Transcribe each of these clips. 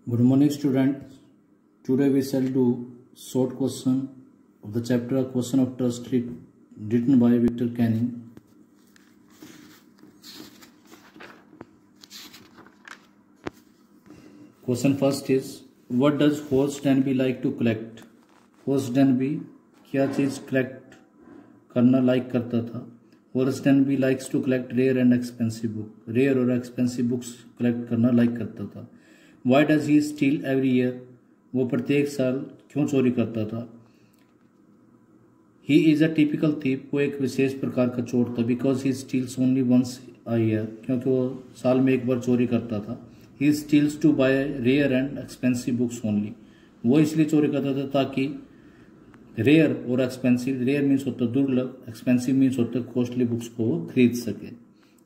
Good morning, students. Today we shall do short question of the chapter Question of Trust written by Victor Canning. Question first is, what does Horace Denby like to collect? Horace Denby क्या चीज collect करना like करता था? Horace Denby likes to collect rare and expensive book. Rare और expensive books collect करना like करता था. Why does he steal every year? वो प्रत्येक साल क्यों चोरी करता था? He is a typical thief. वो एक विशेष प्रकार का चोर था. Because he steals only once a year. क्योंकि वो साल में एक बार चोरी करता था. He steals to buy rare and expensive books only. वो इसलिए चोरी करता था ताकि रेयर और एक्सपेंसिव, रेयर मीन्स होता दुर्लभ, एक्सपेंसिव मीन्स होता कॉस्टली बुक्स को खरीद सके.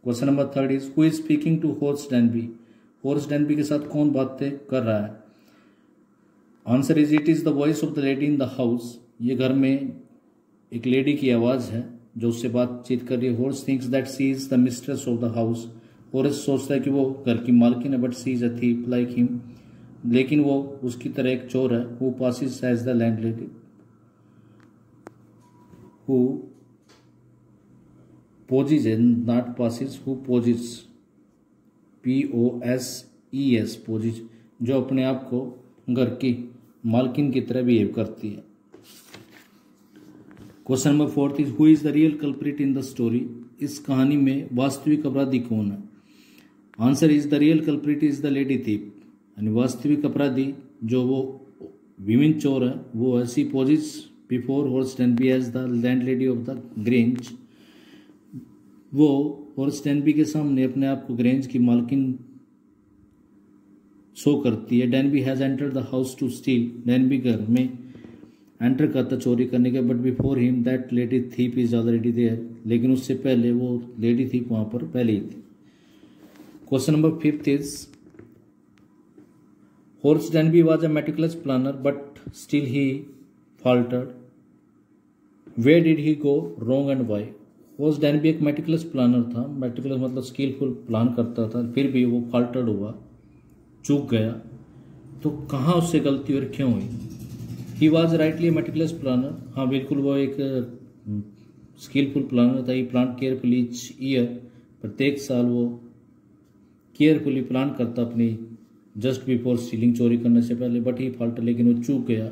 Question number 3 is, who is speaking to Horace Danby? Horace Denby के साथ कौन बातें कर रहा है? Answer is, it is the voice of the lady in the house. ये घर में एक लेडी की आवाज है जो उससे बातचीत कर रही है. Horace thinks that she is the mistress of the house. Horace सोचता है कि वो घर की मालकिन है, but she is a thief like him. लेकिन वो उसकी तरह एक चोर है. वो poses as the landlady. Who poses and not passes, who poses, P-O-S-E-S, poses, जो अपने आप को घर की मालकिन की तरह बिहेव करती है. Question number 4 is, who is the real culprit in the story? इस कहानी में वास्तविक अपराधी कौन है? Answer is, the real culprit is the lady thief. यानी वास्तविक अपराधी जो वो विमेन चोर है वो है. She poses before Horace Denby as the landlady of the Grange. वो होर्स डेनबी के सामने अपने आप को ग्रेंज की मालकिन शो करती है. Danby has entered the house to steal. Danby घर में एंटर करता चोरी करने के. But before him that lady thief is already there. लेकिन उससे पहले वो लेडी थीफ वहां पर पहले ही थी. Question number 5 is, Horace Danby was a meticulous planner but still he faltered. Where did he go wrong and why? Horace Danby एक मेटिकुलस प्लानर था. मेटिकुलस मतलब स्किलफुल प्लान करता था, फिर भी वो फाल्टर्ड हुआ, चूक गया. तो कहाँ उससे गलती और क्यों हुई? He was rightly meticulous planner. हाँ बिल्कुल वो एक स्किलफुल प्लानर था. He plan carefully each year. प्रत्येक साल वो केयरफुली प्लान करता अपनी जस्ट बिफोर स्टीलिंग, चोरी करने से पहले. बट ही फाल्टर, लेकिन वो चूक गया.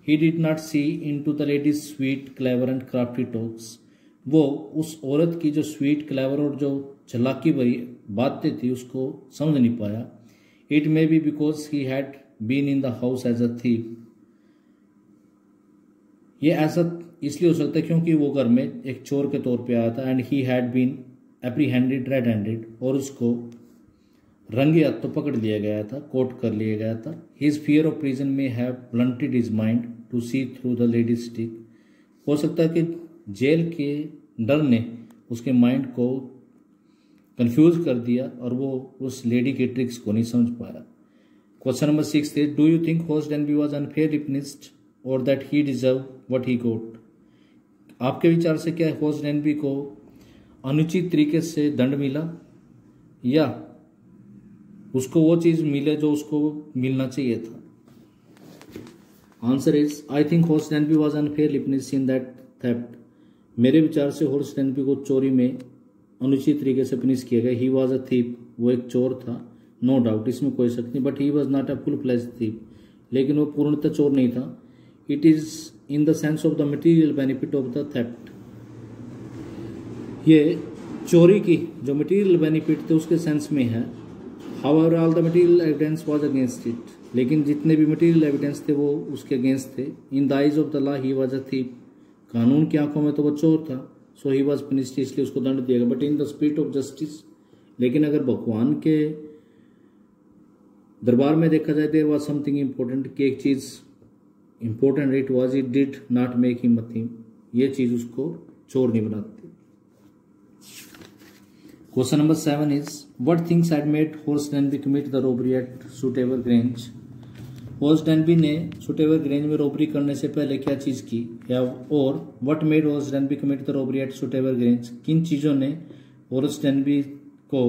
He did not see into the lady's sweet, clever and crafty talks. वो उस औरत की जो स्वीट, क्लेवर और जो चालाकी भरी बातें थी उसको समझ नहीं पाया. It may be because he had been in the house as a thief. ये ऐसा इसलिए हो सकता है क्योंकि वो घर में एक चोर के तौर पे आया था. And he had been apprehended red-handed. और उसको रंगे हाथों पकड़ लिया गया था, कोट कर लिया गया था. His fear of prison may have blunted his mind to see through the lady's stick. हो सकता है कि जेल के डर ने उसके माइंड को कंफ्यूज कर दिया और वो उस लेडी के ट्रिक्स को नहीं समझ पाया. Question number 6 is, do you think Horace Danby was unfairly punished और that he deserve what he got? आपके विचार से क्या होर्स डेनबी को अनुचित तरीके से दंड मिला या उसको वो चीज मिले जो उसको मिलना चाहिए था? Answer is, I think Horace Danby was unfairly punished in that theft. मेरे विचार से होर्स डेनबी को चोरी में अनुचित तरीके से पनिश किया गया. He was a thief. वो एक चोर था, नो डाउट, इसमें कोई शक नहीं. But he was not a full fledged thief. लेकिन वो पूर्णतः चोर नहीं था. It is in the sense of the material benefit of the theft. ये चोरी की जो मटीरियल बेनिफिट थे उसके सेंस में है. However, all the material evidence was against it. लेकिन जितने भी मटीरियल एविडेंस थे वो उसके अगेंस्ट थे. In the eyes of the law he was a thief. कानून की आंखों में तो वो चोर था. सो ही वॉज punished, इसलिए उसको दंड दिया गया. But in the spirit of justice, लेकिन अगर भगवान के दरबार में देखा जाए, देयर वॉज समथिंग इम्पोर्टेंट, कि एक चीज important it was, it did not make him a thief. ये चीज उसको चोर नहीं बनाती. Question number 7 is, what things had made Horace Denby commit the robbery at Shotover Grange? Horace Denby ने सुटेवर ग्रेंज में रॉबरी करने से पहले क्या चीज की? या और what made Horace Denby commit the robbery at Shotover Grange? किन चीजों ने होर्स डेनबी को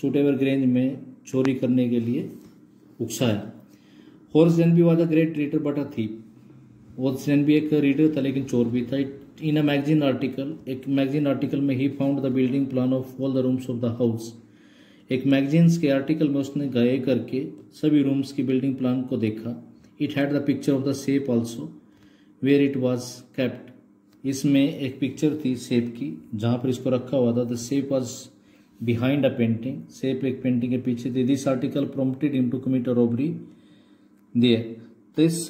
सुटेवर ग्रेंज में चोरी करने के लिए उकसाया? Horace Denby was a great reader but a thief. Horace Denby एक रीडर था लेकिन चोर भी था। इन अ मैगजीन आर्टिकल, एक मैगजीन आर्टिकल में he found the building plan of all the rooms of the house. एक मैगजीन्स के आर्टिकल में उसने गए करके सभी रूम्स की बिल्डिंग प्लान को देखा। It had the picture of the safe also where it was kept. इसमें एक पिक्चर थी सेफ की जहाँ पर इसको रखा हुआ था। The safe was behind a painting, safe एक पेंटिंग के पीछे थी। This article prompted him to commit a robbery there. तो इस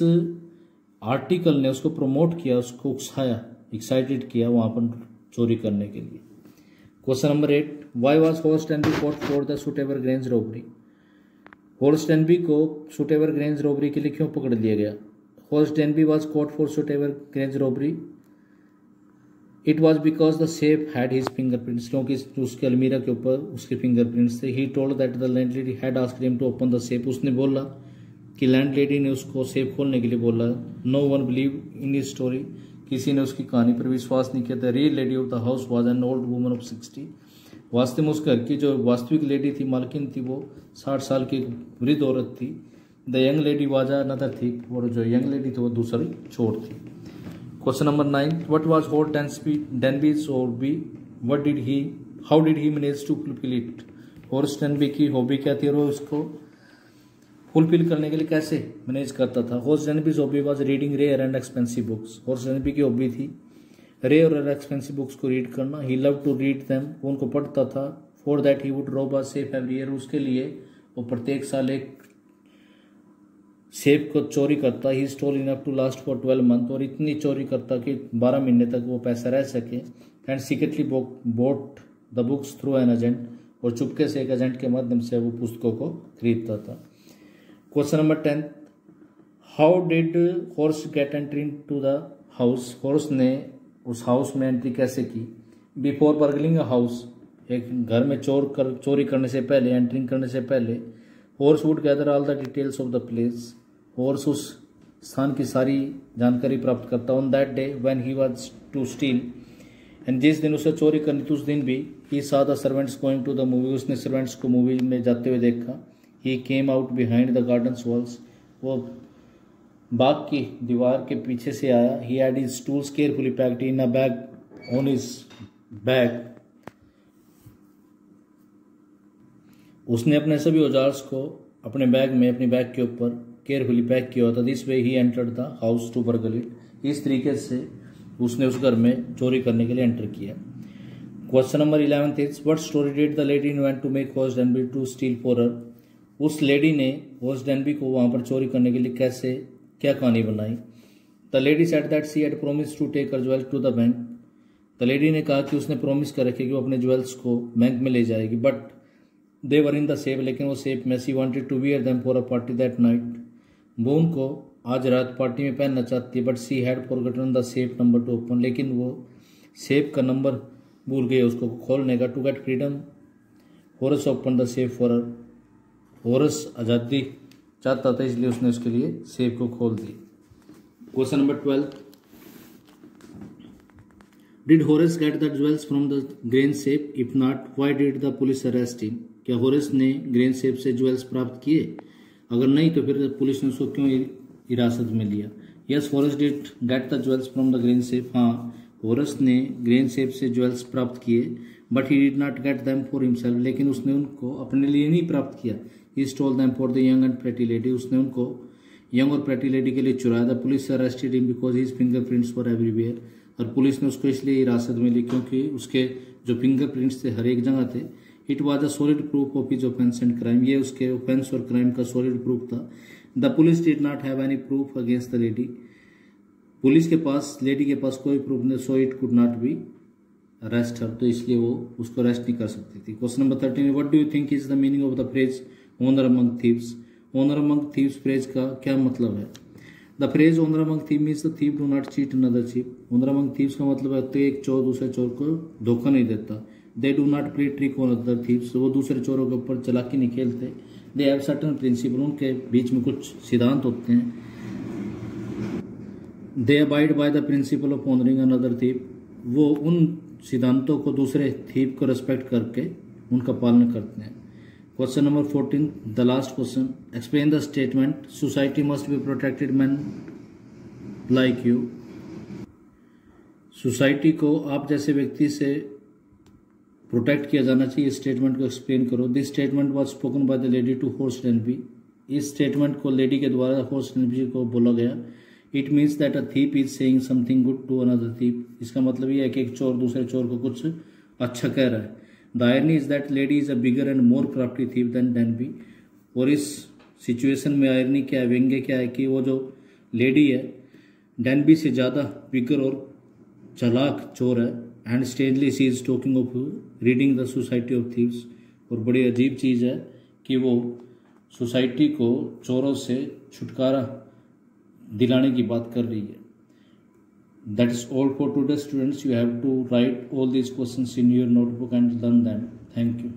आर्टिकल ने उसको प्रमोट किया, उसको उकसाया, एक्साइटेड किया वहां पर चोरी करने के लिए। Question number 8, why was Horace Denby caught for the Shotover Grange robbery. Horace Denby को सुटेवर ग्रेंज रॉबरी के लिए क्यों पकड़ लिया गया? Horace Denby was caught for Shotover Grange robbery, it was because the safe had his fingerprints, क्योंकि उसके अलमीरा के ऊपर उसके फिंगरप्रिंट्स थे। He told that the landlady had asked him to open the safe, उसने बोला कि लैंडलेडी ने उसको सेफ खोलने के लिए बोला। No one believe in his story, किसी ने उसकी कहानी पर विश्वास नहीं किया। The real lady of the house was an old woman of 60, वास्तव में उस घर की जो वास्तविक लेडी थी, मालकिन थी, वो 60 साल की वृद्ध औरत थी। The young lady was another थी, और जो यंग लेडी थी वो दूसरी छोर थी। Question number 9, what was Horace Denby's hobby, what did he, how did he manage to fulfil it. Horace Denby की हॉबी क्या थी और वो उसको फुलफिल करने के लिए कैसे मैनेज करता था। Horace Denby's hobby was reading rare and expensive books. Horace Denby की हॉबी थी रेयर और एक्सपेंसिव बुक्स को रीड करना। He love to read them, वो उनको पढ़ता था। For that he would rob a safe every year, उसके लिए वो प्रत्येक साल एक सेफ को चोरी करता। He stole enough to last for 12 month, और इतनी चोरी करता कि 12 महीने तक वो पैसा रह सके। And secretly boat the books through an agent, और चुपके से एक एजेंट के माध्यम से वो पुस्तकों को खरीदता था। Question number 10, how did Horace get entry into the house. Horace ने उस हाउस में एंट्री कैसे की। बिफोर बर्गलिंग अ हाउस, एक घर में चोरी करने से पहले, एंट्रिंग करने से पहले, Horace would gather all the details of the place. Horace उस स्थान की सारी जानकारी प्राप्त करता। On that day when he was to steal, and जिस दिन उसे चोरी करनी थी उस दिन भी, he saw the servants going to the movie, उसने सर्वेंट्स को मूवी में जाते हुए देखा। He came out behind the gardens walls, वो बाग की दीवार के पीछे से आया। He had his tools carefully packed in a bag on his bag, उसने अपने सभी औजार्स को अपने बैग में, अपने बैग के ऊपर केयरफुली पैक किया होता। This way he entered the house to burgle it, इस तरीके से उसने उस घर में चोरी करने के लिए एंटर किया। Question number 11 is, what story did the lady invent to make Horace Danby to steal for her. उस लेडी ने हॉर्स डेनबी को वहां पर चोरी करने के लिए कैसे, क्या कहानी बनाई। The lady said that she had promise to take her jewels to the bank. The lady ने कहा कि उसने प्रॉमिस कर रखी कि वो अपने ज्वेल्स को बैंक में ले जाएगी। But they were in the safe, लेकिन वो सेफ में। She wanted to wear them for a party that night, वो उनको आज रात पार्टी में पहनना चाहती है। But she had forgotten the safe number to open, लेकिन वो सेफ का नंबर भूल गई उसको खोलने का। To get freedom Horace open the safe for her, Horace आज़ादी चाहता था इसलिए उसने उसके लिए सेफ को खोल दी। Question number 12, did Horace get the jewels from the Grange safe, if not why did the police arrest him. क्या हॉरेस ने ग्रेन सेफ से ज्वेल्स प्राप्त किए, अगर नहीं तो फिर पुलिस ने उसको क्यों हिरासत में लिया। Yes Horace did get the jewels from the Grange safe, हाँ हॉरेस ने ग्रेन सेफ से ज्वेल्स प्राप्त किए। But he did not get them for himself, लेकिन उसने उनको अपने लिए नहीं प्राप्त किया। He stole them for the young and pretty lady, उसने उनको यंग और प्रेटी लेडी के लिए चुराया। The police arrested him because his fingerprints were everywhere, और पुलिस ने उसको इसलिए हिरासत में ली क्योंकि उसके जो फिंगरप्रिंट्स थे हर एक जगह थे। It was a solid proof of his offence and crime, ये उसके ऑफेंस और क्राइम का सॉलिड प्रूफ था। The police did not have any proof against the lady, police के पास, लेडी के पास कोई प्रूफ नहीं, so it could not be arrest her, तो इसलिए वो उसको अरेस्ट नहीं कर सकती थी। Question number 13, what do you think is the meaning of the phrase honour among thieves. Honour among thieves phrase का क्या मतलब है। The phrase honour among thief means the thief do not cheat another thief. Honour among thieves का मतलब है एक चोर दूसरे चोर को धोखा नहीं देता। They do not play trick on other thieves, वो दूसरे चोरों के ऊपर चालाकी नहीं खेलते। दे हैव सर्टेन प्रिंसिपल, उनके बीच में कुछ सिद्धांत होते हैं। They abide by the principle of honouring another thief, वो उन सिद्धांतों को दूसरे थीव को रेस्पेक्ट करके उनका पालन करते हैं। Question number 14, the last question. Explain the statement. Society must be protected men like you. Society को आप जैसे व्यक्ति से प्रोटेक्ट किया जाना चाहिए, इस स्टेटमेंट को एक्सप्लेन करो. This statement was spoken by the lady to Horace Danby. इस स्टेटमेंट को लेडी के द्वारा हॉर्स डेनबी को बोला गया. It means that a thief is saying something good to another thief. इसका मतलब ये है कि एक चोर दूसरे चोर को कुछ अच्छा कह रहा है. The irony is that lady is a bigger and more crafty thief than Danby. और इस सिचुएशन में आयरनी क्या है, व्यंग्य क्या है कि वो जो लेडी है डेनबी से ज़्यादा बिगर और चालाक चोर है. And strangely she is talking of reading the society of thieves. और बड़ी अजीब चीज़ है कि वो सोसाइटी को चोरों से छुटकारा दिलाने की बात कर रही है. That is all for today students. You have to write all these questions in your notebook and learn them. Thank you.